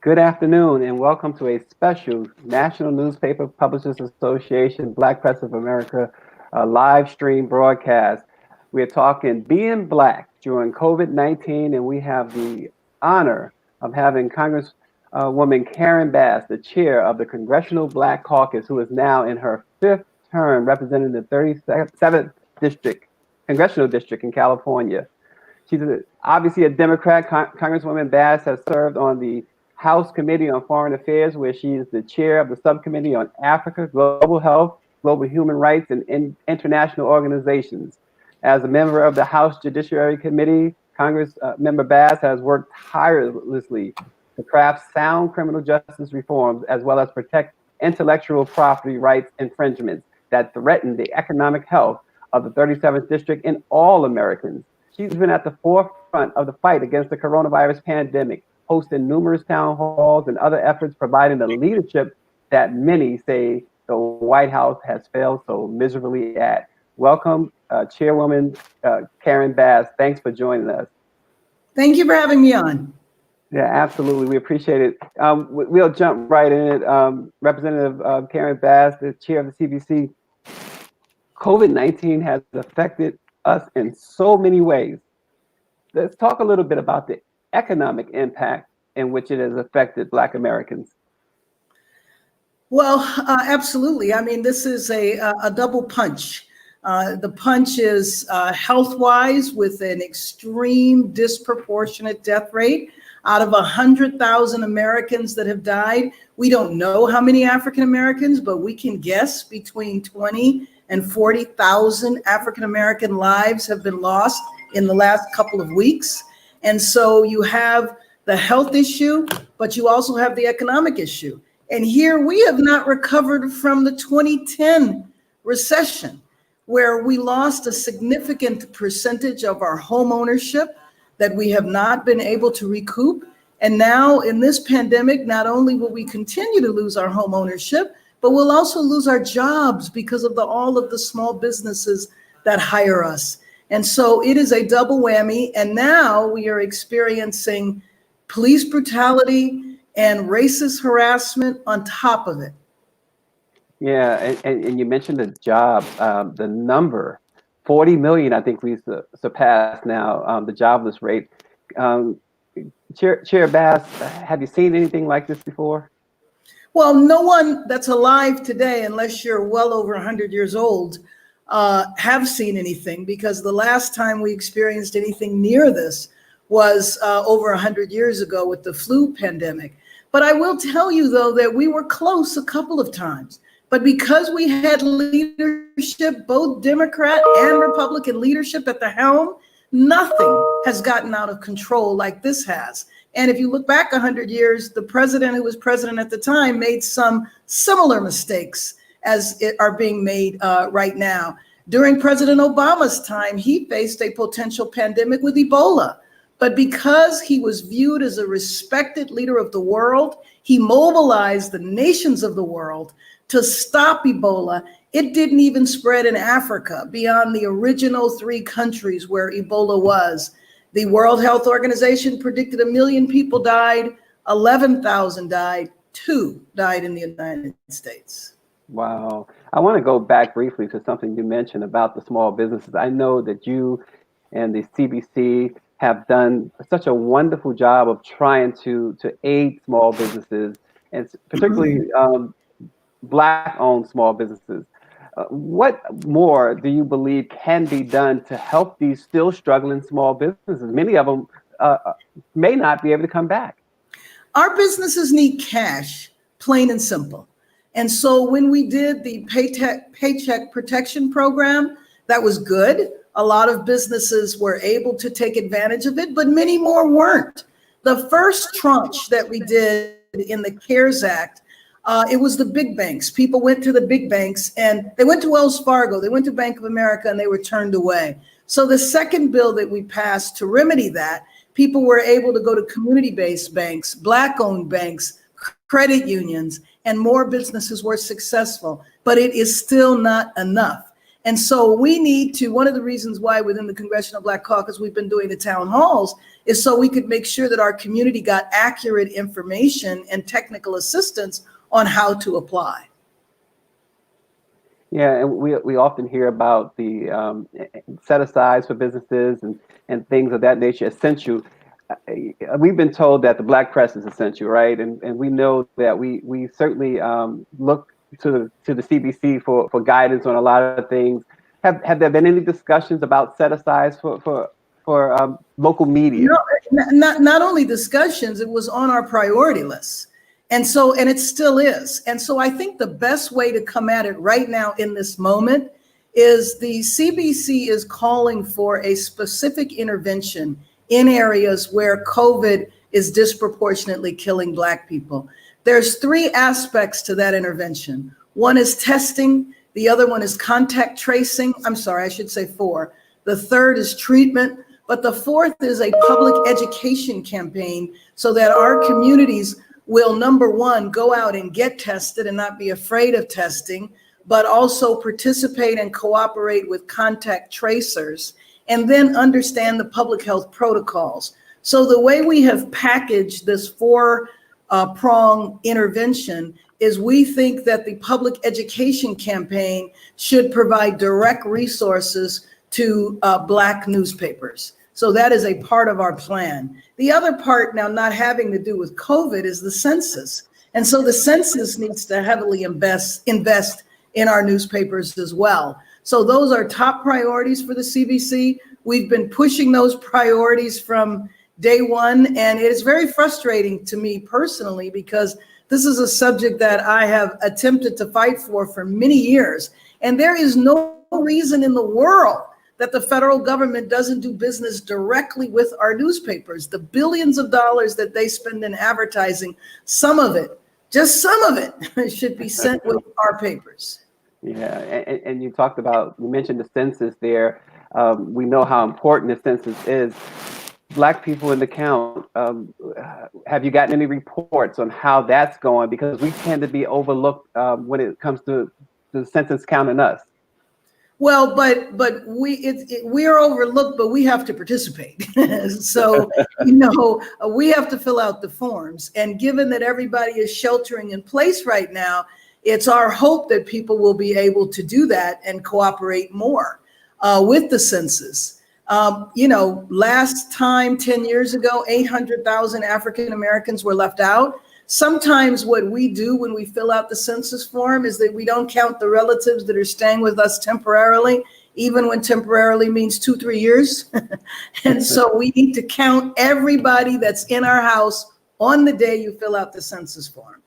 Good afternoon and welcome to a special National Newspaper Publishers Association Black Press of America live stream broadcast. We're talking being Black during COVID-19, and we have the honor of having Congresswoman Karen Bass, the chair of the Congressional Black Caucus, who is now in her fifth term representing the 37th District, Congressional District in California. She's obviously a Democrat. Congresswoman Bass has served on the House Committee on Foreign Affairs, where she is the chair of the Subcommittee on Africa, Global Health, Global Human Rights, and International Organizations. As a member of the House Judiciary Committee, Member Bass has worked tirelessly to craft sound criminal justice reforms, as well as protect intellectual property rights infringements that threaten the economic health of the 37th District and all Americans. She's been at the forefront of the fight against the coronavirus pandemic, hosting numerous town halls and other efforts, providing the leadership that many say the White House has failed so miserably at. Welcome, Chairwoman Karen Bass. Thanks for joining us. Thank you for having me on. Yeah, absolutely. We appreciate it. We'll jump right in it. Representative Karen Bass, the chair of the CBC. COVID-19 has affected us in so many ways. Let's talk a little bit about the economic impact in which it has affected Black Americans. Well, absolutely. I mean, this is a double punch. The punch is health-wise, with an extreme disproportionate death rate. Out of 100,000 Americans that have died, we don't know how many African Americans, but we can guess between 20 and 40,000 African American lives have been lost in the last couple of weeks. And so you have the health issue, but you also have the economic issue. And here we have not recovered from the 2010 recession, where we lost a significant percentage of our home ownership that we have not been able to recoup. And now in this pandemic, not only will we continue to lose our home ownership, but we'll also lose our jobs because of all of the small businesses that hire us. And so it is a double whammy. And now we are experiencing police brutality and racist harassment on top of it. Yeah, and you mentioned the job, the number, 40 million, I think we've surpassed now, the jobless rate. Chair Bass, have you seen anything like this before? Well, no one that's alive today, unless you're well over 100 years old, have seen anything, because the last time we experienced anything near this was over 100 years ago with the flu pandemic. But I will tell you, though, that we were close a couple of times. But because we had leadership, both Democrat and Republican leadership at the helm, nothing has gotten out of control like this has. And if you look back 100 years, the president who was president at the time made some similar mistakes as are being made right now. During President Obama's time, he faced a potential pandemic with Ebola. But because he was viewed as a respected leader of the world, he mobilized the nations of the world to stop Ebola. It didn't even spread in Africa beyond the original 3 countries where Ebola was. The World Health Organization predicted 1 million people died, 11,000 died, 2 died in the United States. Wow. I want to go back briefly to something you mentioned about the small businesses. I know that you and the CBC have done such a wonderful job of trying to aid small businesses, and particularly Black-owned small businesses. What more do you believe can be done to help these still struggling small businesses? Many of them may not be able to come back. Our businesses need cash, plain and simple. And so when we did the Paycheck Protection Program, that was good. A lot of businesses were able to take advantage of it, but many more weren't. The first tranche that we did in the CARES Act, it was the big banks. People went to the big banks, and they went to Wells Fargo, they went to Bank of America, and they were turned away. So the second bill that we passed to remedy that, people were able to go to community-based banks, Black-owned banks, credit unions, and more businesses were successful, but it is still not enough. And so we need to, one of the reasons why within the Congressional Black Caucus we've been doing the town halls is so we could make sure that our community got accurate information and technical assistance on how to apply. Yeah, and we often hear about the set-asides for businesses and things of that nature, essential. We've been told that the black press is essential, right? And we know that we certainly look to the CBC for guidance on a lot of things. Have there been any discussions about set-asides for local media? No, not only discussions, it was on our priority list. And it still is. And so I think the best way to come at it right now in this moment is the CBC is calling for a specific intervention in areas where COVID is disproportionately killing Black people. There's 3 aspects to that intervention. One is testing. The other one is contact tracing. I'm sorry, I should say 4. The third is treatment. But the fourth is a public education campaign so that our communities will, number one, go out and get tested and not be afraid of testing, but also participate and cooperate with contact tracers, and then understand the public health protocols. So the way we have packaged this 4-prong intervention is we think that the public education campaign should provide direct resources to Black newspapers. So that is a part of our plan. The other part, now not having to do with COVID, is the census. And so the census needs to heavily invest in our newspapers as well. So those are top priorities for the CBC. We've been pushing those priorities from day one, and it is very frustrating to me personally because this is a subject that I have attempted to fight for many years. And there is no reason in the world that the federal government doesn't do business directly with our newspapers. The billions of dollars that they spend in advertising, some of it, just some of it, should be sent with our papers. Yeah, and you mentioned the census there. We know how important the census is. Black people in the count, have you gotten any reports on how that's going? Because we tend to be overlooked when it comes to the census counting us. Well, but we are overlooked, but we have to participate. So, we have to fill out the forms. And given that everybody is sheltering in place right now, it's our hope that people will be able to do that and cooperate more with the census. Last time, 10 years ago, 800,000 African Americans were left out. Sometimes what we do when we fill out the census form is that we don't count the relatives that are staying with us temporarily, even when temporarily means 2-3 years. And so we need to count everybody that's in our house on the day you fill out the census form.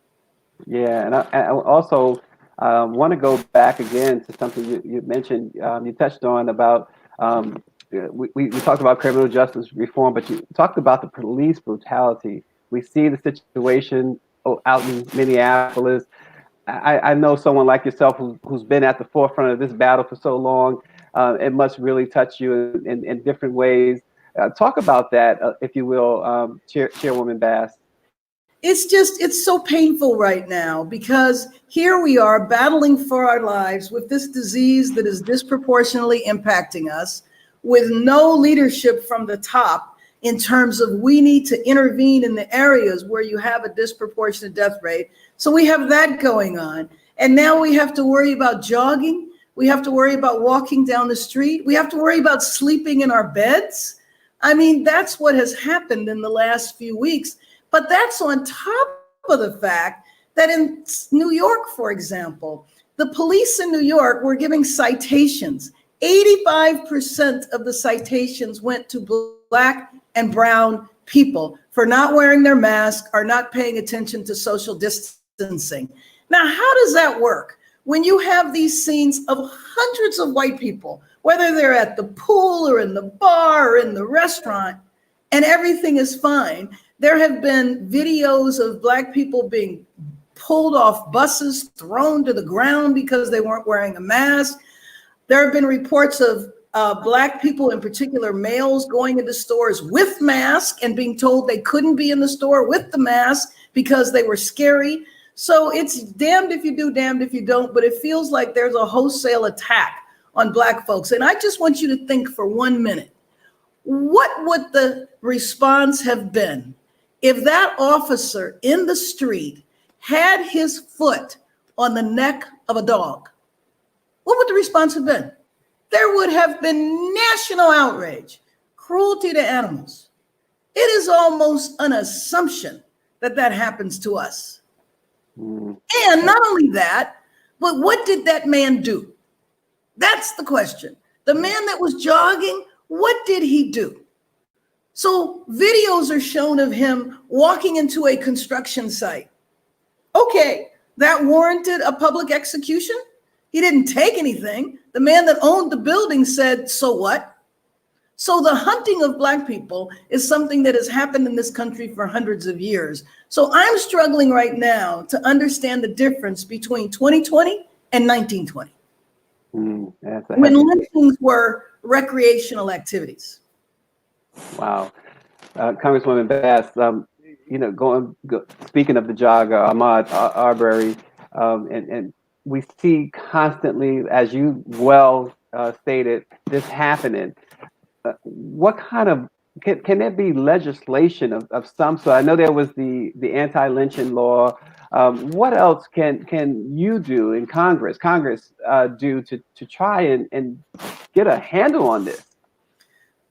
Yeah, and I also want to go back again to something you mentioned, you touched on about, we talked about criminal justice reform, but you talked about the police brutality. We see the situation out in Minneapolis. I know someone like yourself who's been at the forefront of this battle for so long. It must really touch you in different ways. Talk about that, if you will, Chairwoman Bass. It's so painful right now because here we are battling for our lives with this disease that is disproportionately impacting us, with no leadership from the top in terms of we need to intervene in the areas where you have a disproportionate death rate. So we have that going on. And now we have to worry about jogging. We have to worry about walking down the street. We have to worry about sleeping in our beds. I mean, that's what has happened in the last few weeks. But that's on top of the fact that in New York, for example, the police in New York were giving citations. 85% of the citations went to Black and brown people for not wearing their mask or not paying attention to social distancing. Now, how does that work? When you have these scenes of hundreds of white people, whether they're at the pool or in the bar or in the restaurant, and everything is fine. There have been videos of Black people being pulled off buses, thrown to the ground because they weren't wearing a mask. There have been reports of Black people, in particular males, going into stores with masks and being told they couldn't be in the store with the mask because they were scary. So it's damned if you do, damned if you don't, but it feels like there's a wholesale attack on Black folks. And I just want you to think for 1 minute, what would the response have been if that officer in the street had his foot on the neck of a dog? What would the response have been? There would have been national outrage, cruelty to animals. It is almost an assumption that that happens to us. And not only that, but what did that man do? That's the question. The man that was jogging, what did he do? So videos are shown of him walking into a construction site. Okay, that warranted a public execution? He didn't take anything. The man that owned the building said, so what? So the hunting of Black people is something that has happened in this country for hundreds of years. So I'm struggling right now to understand the difference between 2020 and 1920. When lynchings were recreational activities. Wow. Congresswoman Bass, speaking of the jogger, Ahmaud Arbery, and we see constantly, as you well stated, this happening. What kind of, can there be legislation of some sort? I know there was the anti-lynching law. What else can you do in Congress do to try and get a handle on this?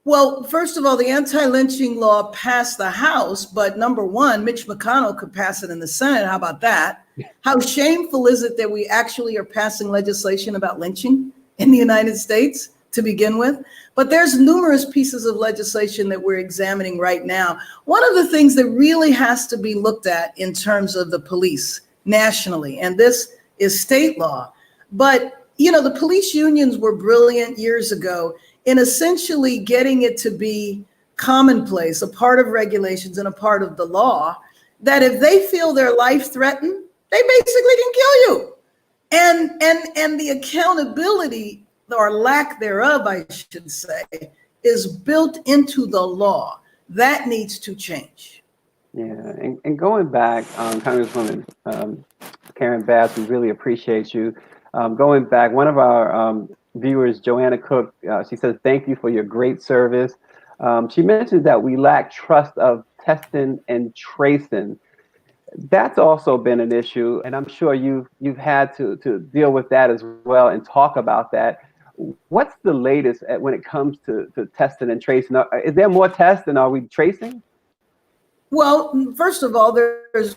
Well, first of all, the anti-lynching law passed the House, but number one, Mitch McConnell could pass it in the Senate. How about that? How shameful is it that we actually are passing legislation about lynching in the United States to begin with? But there's numerous pieces of legislation that we're examining right now. One of the things that really has to be looked at in terms of the police nationally, and this is state law, but the police unions were brilliant years ago in essentially getting it to be commonplace, a part of regulations and a part of the law, that if they feel their life threatened, they basically can kill you. And the accountability, or lack thereof, I should say, is built into the law. That needs to change. Yeah, and going back, Congresswoman Karen Bass, we really appreciate you. Going back, one of our viewers, Joanna Cook, she says, thank you for your great service. She mentioned that we lack trust of testing and tracing. That's also been an issue, and I'm sure you've had to deal with that as well and talk about that. What's the latest when it comes to testing and tracing? Is there more tests than are we tracing? Well, first of all, there's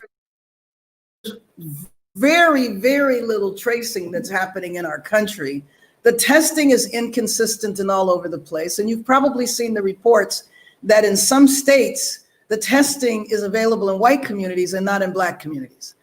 very, very little tracing that's happening in our country. The testing is inconsistent and all over the place. And you've probably seen the reports that in some states, the testing is available in white communities and not in Black communities.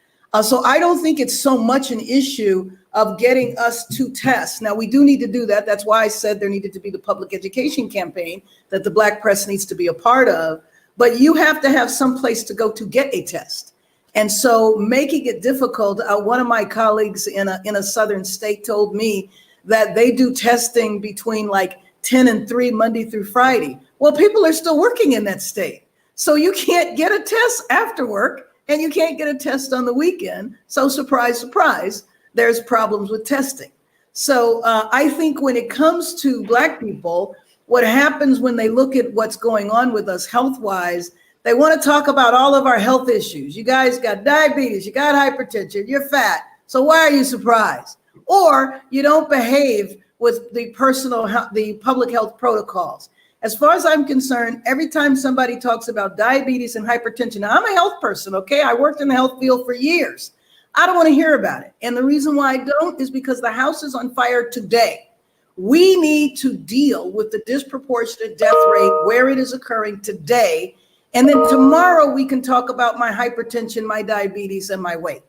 So I don't think it's so much an issue of getting us to test. Now, we do need to do that. That's why I said there needed to be the public education campaign that the Black press needs to be a part of. But you have to have some place to go to get a test. And so making it difficult, one of my colleagues in a southern state told me that they do testing between like 10 and 3 Monday through Friday. Well, people are still working in that state. So you can't get a test after work and you can't get a test on the weekend. So surprise, surprise, there's problems with testing. So I think when it comes to Black people, what happens when they look at what's going on with us health-wise, they want to talk about all of our health issues. You guys got diabetes, you got hypertension, you're fat. So why are you surprised? Or you don't behave with the public health protocols. As far as I'm concerned, every time somebody talks about diabetes and hypertension, now I'm a health person, okay? I worked in the health field for years. I don't want to hear about it. And the reason why I don't is because the house is on fire today. We need to deal with the disproportionate death rate where it is occurring today. And then tomorrow we can talk about my hypertension, my diabetes, and my weight.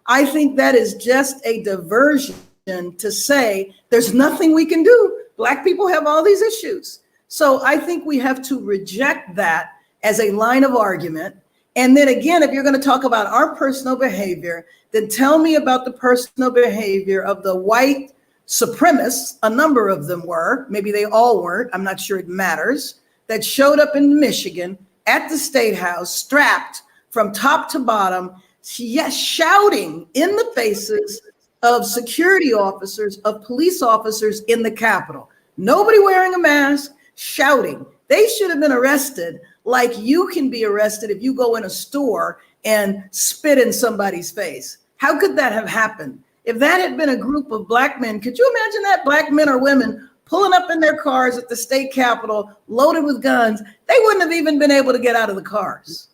I think that is just a diversion to say there's nothing we can do. Black people have all these issues. So I think we have to reject that as a line of argument. And then again, if you're going to talk about our personal behavior, then tell me about the personal behavior of the white supremacists, a number of them were, maybe they all weren't, I'm not sure it matters, that showed up in Michigan at the State House, strapped from top to bottom, shouting in the faces of security officers, of police officers in the Capitol. Nobody wearing a mask, shouting. They should have been arrested like you can be arrested if you go in a store and spit in somebody's face. How could that have happened? If that had been a group of black men, could you imagine that? Black men or women pulling up in their cars at the state capitol, loaded with guns. They wouldn't have even been able to get out of the cars.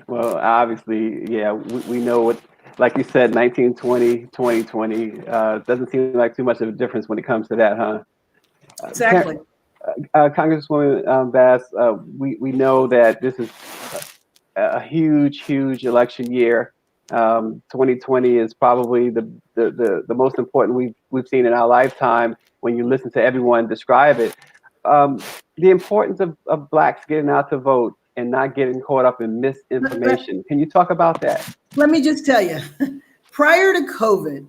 Well, obviously, yeah, we know what, like you said, 1920, 2020, doesn't seem like too much of a difference when it comes to that, huh? Exactly. Congresswoman Bass, we know that this is a huge, huge election year. 2020 is probably the most important we've seen in our lifetime when you listen to everyone describe it. The importance of Blacks getting out to vote and not getting caught up in misinformation. Can you talk about that? Let me just tell you, prior to COVID,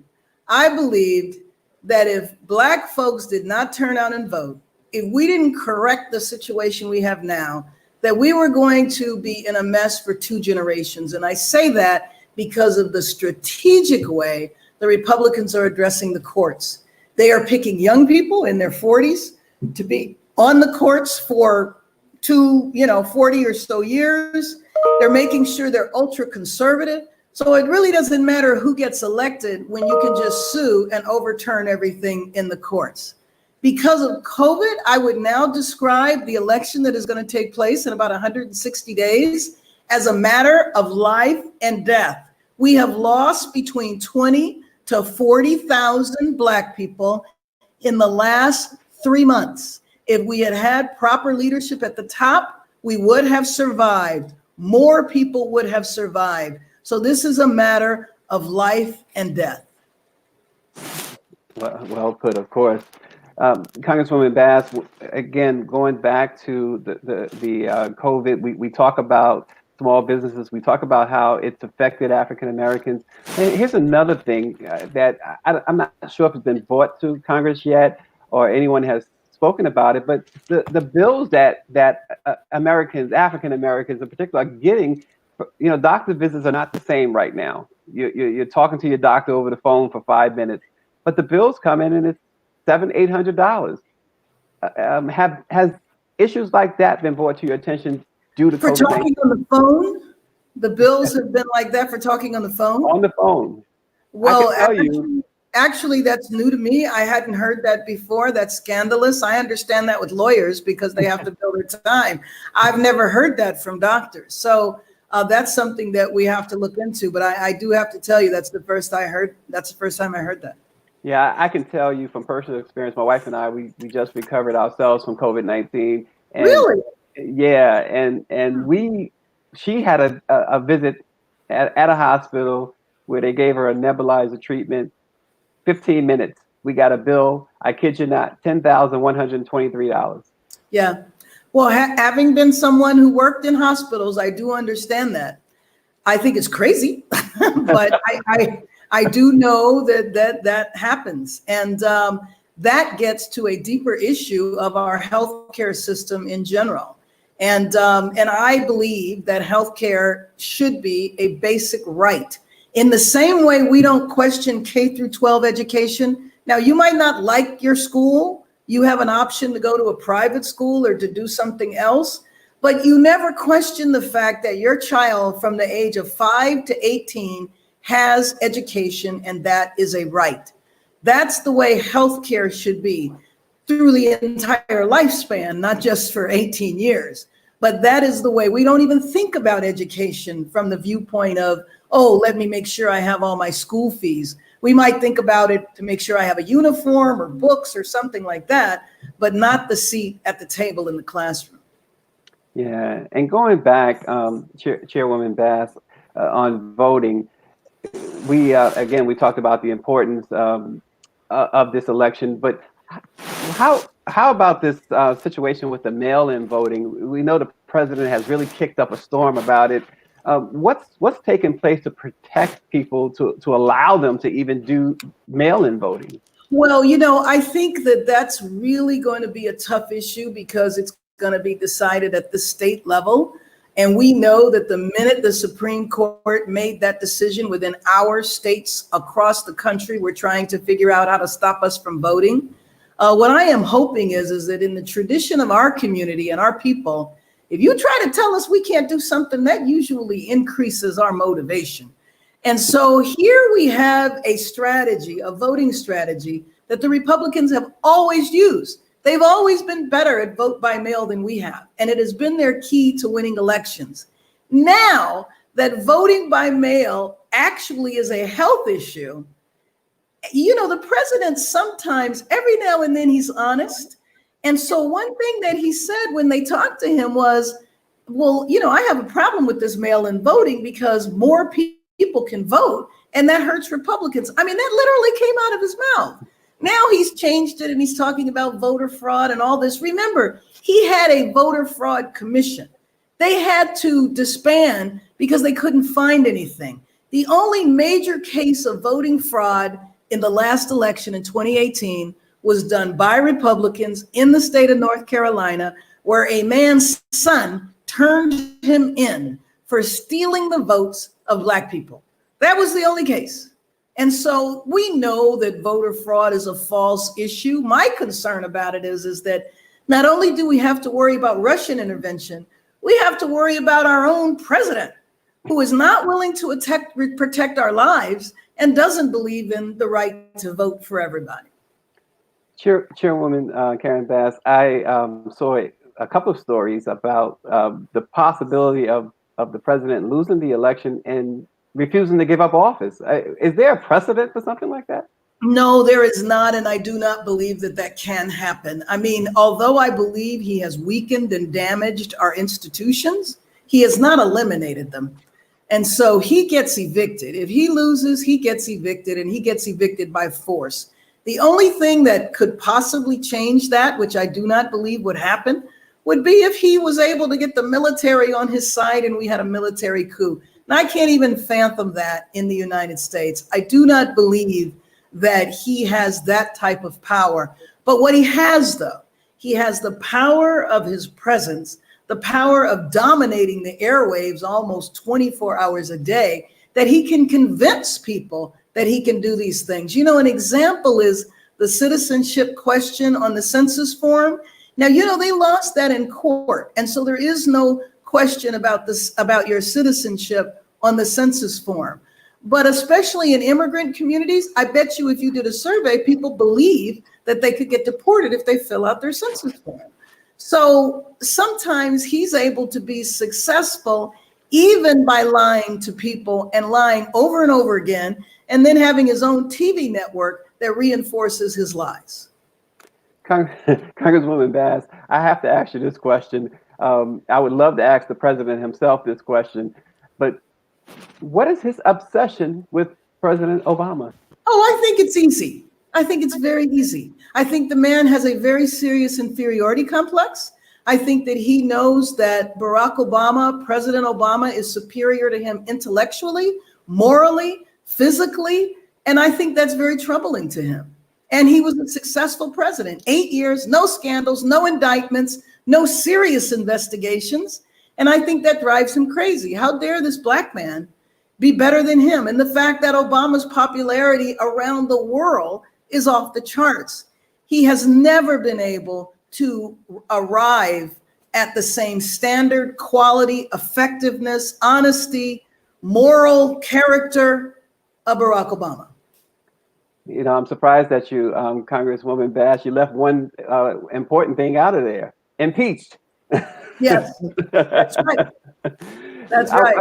I believed that if Black folks did not turn out and vote, if we didn't correct the situation we have now, that we were going to be in a mess for 2 generations. And I say that because of the strategic way the Republicans are addressing the courts. They are picking young people in their 40s to be on the courts for 40 or so years. They're making sure they're ultra conservative. So it really doesn't matter who gets elected when you can just sue and overturn everything in the courts. Because of COVID, I would now describe the election that is going to take place in about 160 days as a matter of life and death. We have lost between 20 to 40,000 Black people in the last 3 months. If we had had proper leadership at the top, we would have survived. More people would have survived. So this is a matter of life and death. Well put, of course. Congresswoman Bass, again, going back to the COVID, we talk about small businesses. We talk about how it's affected African Americans. And here's another thing that I'm not sure if it's been brought to Congress yet or anyone has spoken about it, but the bills that Americans, African Americans in particular, are getting, doctor visits are not the same right now. You're talking to your doctor over the phone for 5 minutes, but the bills come in and it's $700-800. Has issues like that been brought to your attention due to for COVID-19? Talking on the phone? The bills have been like that for talking on the phone? On the phone. Well, I can tell you. Actually, that's new to me. I hadn't heard that before. That's scandalous. I understand that with lawyers because they have to bill their time. I've never heard that from doctors. So that's something that we have to look into. But I do have to tell you, that's the first time I heard that. Yeah, I can tell you from personal experience. My wife and I, we just recovered ourselves from COVID-19. Really? Yeah, and she had a visit at a hospital where they gave her a nebulizer treatment. 15 minutes. We got a bill, I kid you not, $10,123. Yeah. Well, having been someone who worked in hospitals, I do understand that. I think it's crazy, but I do know that happens. And that gets to a deeper issue of our healthcare system in general. And I believe that healthcare should be a basic right. In the same way, we don't question K through 12 education. Now, you might not like your school. You have an option to go to a private school or to do something else, but you never question the fact that your child from the age of 5 to 18 has education, and that is a right. That's the way healthcare should be through the entire lifespan, not just for 18 years. But that is the way. We don't even think about education from the viewpoint of, oh, let me make sure I have all my school fees. We might think about it to make sure I have a uniform or books or something like that, but not the seat at the table in the classroom. Yeah, and going back, Chairwoman Bass, on voting, we talked about the importance of this election, but how about this situation with the mail-in voting? We know the president has really kicked up a storm about it. What's taking place to protect people, to allow them to even do mail-in voting? Well, I think that's really going to be a tough issue because it's going to be decided at the state level. And we know that the minute the Supreme Court made that decision within our states across the country, we're trying to figure out how to stop us from voting. What I am hoping is that in the tradition of our community and our people, if you try to tell us we can't do something, that usually increases our motivation. And so here we have a strategy, a voting strategy that the Republicans have always used. They've always been better at vote by mail than we have, and it has been their key to winning elections. Now that voting by mail actually is a health issue, you know, the president sometimes, every now and then, he's honest. And so one thing that he said when they talked to him was, well, you know, I have a problem with this mail-in voting because more people can vote, and that hurts Republicans. I mean, that literally came out of his mouth. Now he's changed it and he's talking about voter fraud and all this. Remember, he had a voter fraud commission. They had to disband because they couldn't find anything. The only major case of voting fraud in the last election in 2018 was done by Republicans in the state of North Carolina, where a man's son turned him in for stealing the votes of Black people. That was the only case. And so we know that voter fraud is a false issue. My concern about it is that not only do we have to worry about Russian intervention, we have to worry about our own president, who is not willing to protect our lives and doesn't believe in the right to vote for everybody. Chairwoman Karen Bass, I saw a couple of stories about the possibility of the president losing the election and refusing to give up office. Is there a precedent for something like that? No, there is not, and I do not believe that that can happen. I mean, although I believe he has weakened and damaged our institutions, he has not eliminated them. And so he gets evicted. If he loses, he gets evicted, and he gets evicted by force. The only thing that could possibly change that, which I do not believe would happen, would be if he was able to get the military on his side and we had a military coup. And I can't even fathom that in the United States. I do not believe that he has that type of power. But what he has, though, he has the power of his presence, the power of dominating the airwaves almost 24 hours a day, that he can convince people that he can do these things. You know, an example is the citizenship question on the census form. Now, you know, they lost that in court. And so there is no question about this, about your citizenship on the census form. But especially in immigrant communities, I bet you if you did a survey, people believe that they could get deported if they fill out their census form. So sometimes he's able to be successful even by lying to people and lying over and over again, and then having his own TV network that reinforces his lies. Congresswoman Bass, I have to ask you this question. I would love to ask the president himself this question, but what is his obsession with President Obama? Oh, I think it's easy. I think it's very easy. I think the man has a very serious inferiority complex. I think that he knows that Barack Obama, President Obama, is superior to him intellectually, morally, physically, and I think that's very troubling to him. And he was a successful president. 8 years, no scandals, no indictments, no serious investigations. And I think that drives him crazy. How dare this Black man be better than him? And the fact that Obama's popularity around the world is off the charts. He has never been able to arrive at the same standard, quality, effectiveness, honesty, moral character of Barack Obama. You know, I'm surprised that you, Congresswoman Bass, you left one important thing out of there: impeached. Yes, that's right. That's right.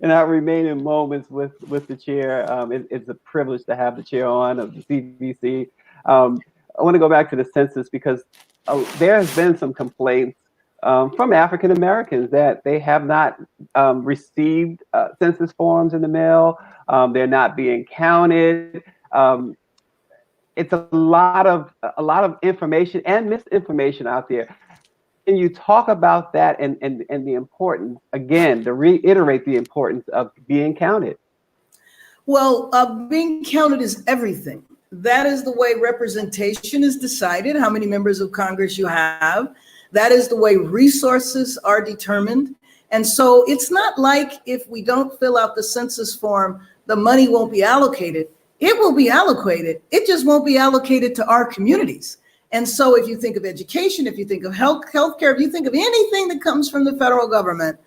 And I remain in moments with the chair. It's a privilege to have the chair on of the CBC. I want to go back to the census because there has been some complaints from African Americans that they have not received census forms in the mail. They're not being counted. It's a lot of information and misinformation out there. Can you talk about that and the importance, again, to reiterate the importance of being counted? Well, being counted is everything. That is the way representation is decided, how many members of Congress you have. That is the way resources are determined. And so it's not like if we don't fill out the census form, the money won't be allocated. It will be allocated. It just won't be allocated to our communities. And so if you think of education, if you think of healthcare, if you think of anything that comes from the federal government,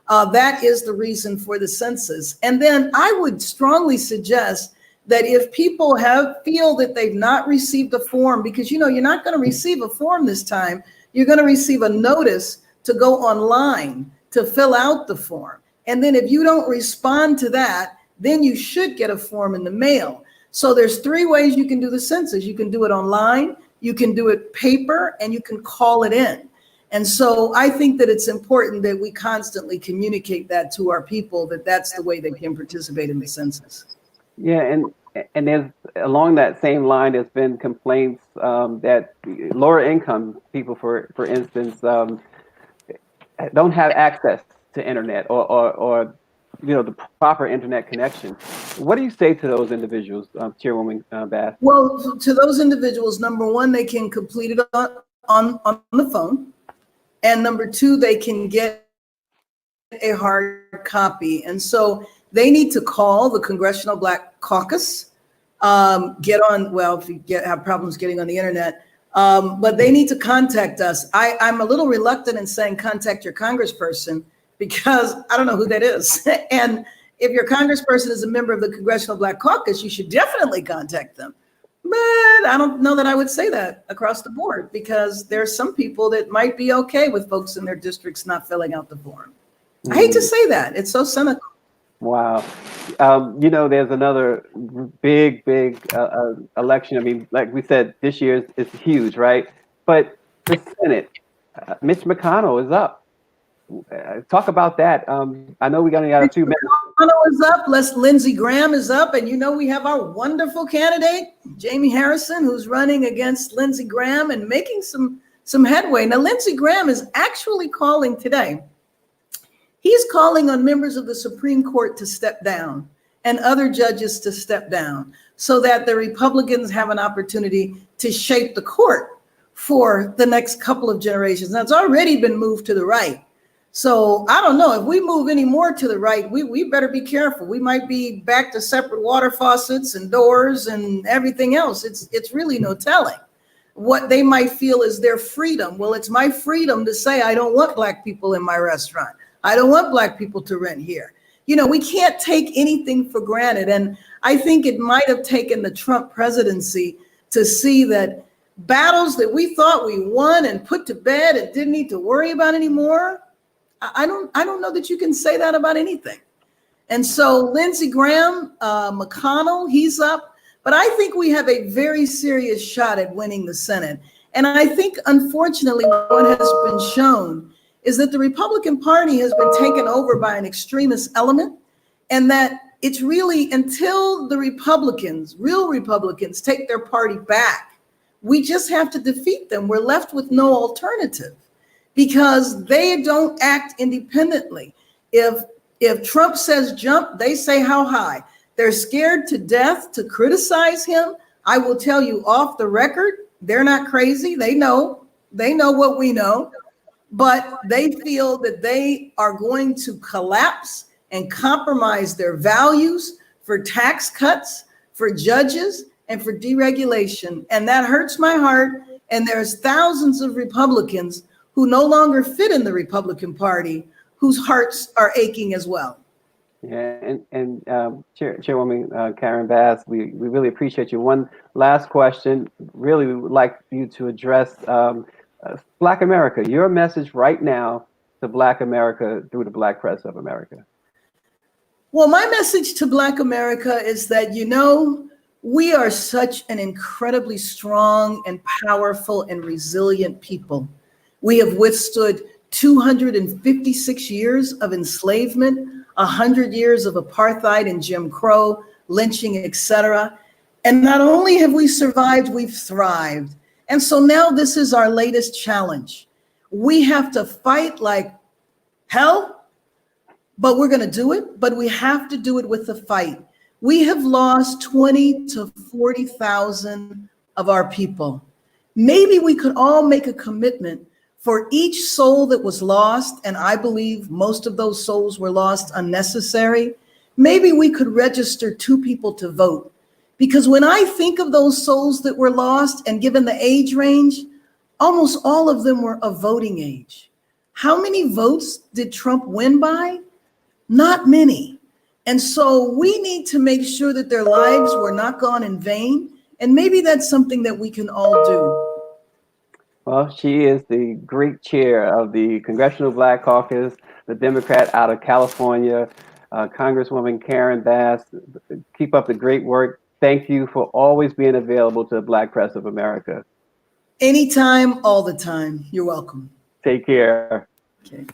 that is the reason for the census. And then I would strongly suggest that if people feel that they've not received a form, because you're not going to receive a form this time, you're going to receive a notice to go online to fill out the form. And then if you don't respond to that, then you should get a form in the mail. So there's 3 ways you can do the census. You can do it online, you can do it paper, and you can call it in. And so I think that it's important that we constantly communicate that to our people, that that's the way they can participate in the census. Yeah, and there's, along that same line, there's been complaints that lower income people, for instance, don't have access to internet or the proper internet connection. What do you say to those individuals, Chairwoman Bass? Well, to those individuals, number 1, they can complete it on the phone, and number 2, they can get a hard copy. And so they need to call the Congressional Black Caucus, get on, well, if you have problems getting on the internet, but they need to contact us. I'm a little reluctant in saying contact your congressperson, because I don't know who that is. And if your congressperson is a member of the Congressional Black Caucus, you should definitely contact them. But I don't know that I would say that across the board, because there's some people that might be okay with folks in their districts not filling out the form. I hate to say that. It's so cynical. Wow. There's another big election. I mean, like we said, this year is huge, right? But the Senate, Mitch McConnell is up. Talk about that. I know we only got 2 minutes. McConnell is up. Lindsey Graham is up. And we have our wonderful candidate, Jamie Harrison, who's running against Lindsey Graham and making some headway. Now, Lindsey Graham is actually calling today. He's calling on members of the Supreme Court to step down and other judges to step down so that the Republicans have an opportunity to shape the court for the next couple of generations. Now, it's already been moved to the right. So I don't know, if we move any more to the right, we better be careful. We might be back to separate water faucets and doors and everything else. It's really no telling what they might feel is their freedom. Well, it's my freedom to say I don't want Black people in my restaurant. I don't want Black people to rent here. We can't take anything for granted. And I think it might have taken the Trump presidency to see that battles that we thought we won and put to bed and didn't need to worry about anymore, I don't know that you can say that about anything. And so Lindsey Graham, McConnell, he's up. But I think we have a very serious shot at winning the Senate. And I think, unfortunately, what has been shown is that the Republican Party has been taken over by an extremist element, and that it's really until the Republicans, real Republicans, take their party back, we just have to defeat them. We're left with no alternative, because they don't act independently. If Trump says jump, they say how high. They're scared to death to criticize him. I will tell you off the record, they're not crazy. They know what we know, but they feel that they are going to collapse and compromise their values for tax cuts, for judges, and for deregulation. And that hurts my heart. And there's thousands of Republicans who no longer fit in the Republican Party, whose hearts are aching as well. Yeah, and Chairwoman Karen Bass, we really appreciate you. One last question. Really, we would like you to address Black America, your message right now to Black America through the Black Press of America. Well, my message to Black America is that, we are such an incredibly strong and powerful and resilient people. We have withstood 256 years of enslavement, 100 years of apartheid and Jim Crow, lynching, etc. And not only have we survived, we've thrived. And so now this is our latest challenge. We have to fight like hell, but we're going to do it. But we have to do it with the fight. We have lost 20 to 40,000 of our people. Maybe we could all make a commitment For each soul that was lost, and I believe most of those souls were lost unnecessary, maybe we could register 2 people to vote. Because when I think of those souls that were lost, and given the age range, almost all of them were of voting age. How many votes did Trump win by? Not many. And so we need to make sure that their lives were not gone in vain. And maybe that's something that we can all do. Well, she is the great chair of the Congressional Black Caucus, the Democrat out of California, Congresswoman Karen Bass. Keep up the great work. Thank you for always being available to the Black press of America. Anytime, all the time. You're welcome. Take care. Okay.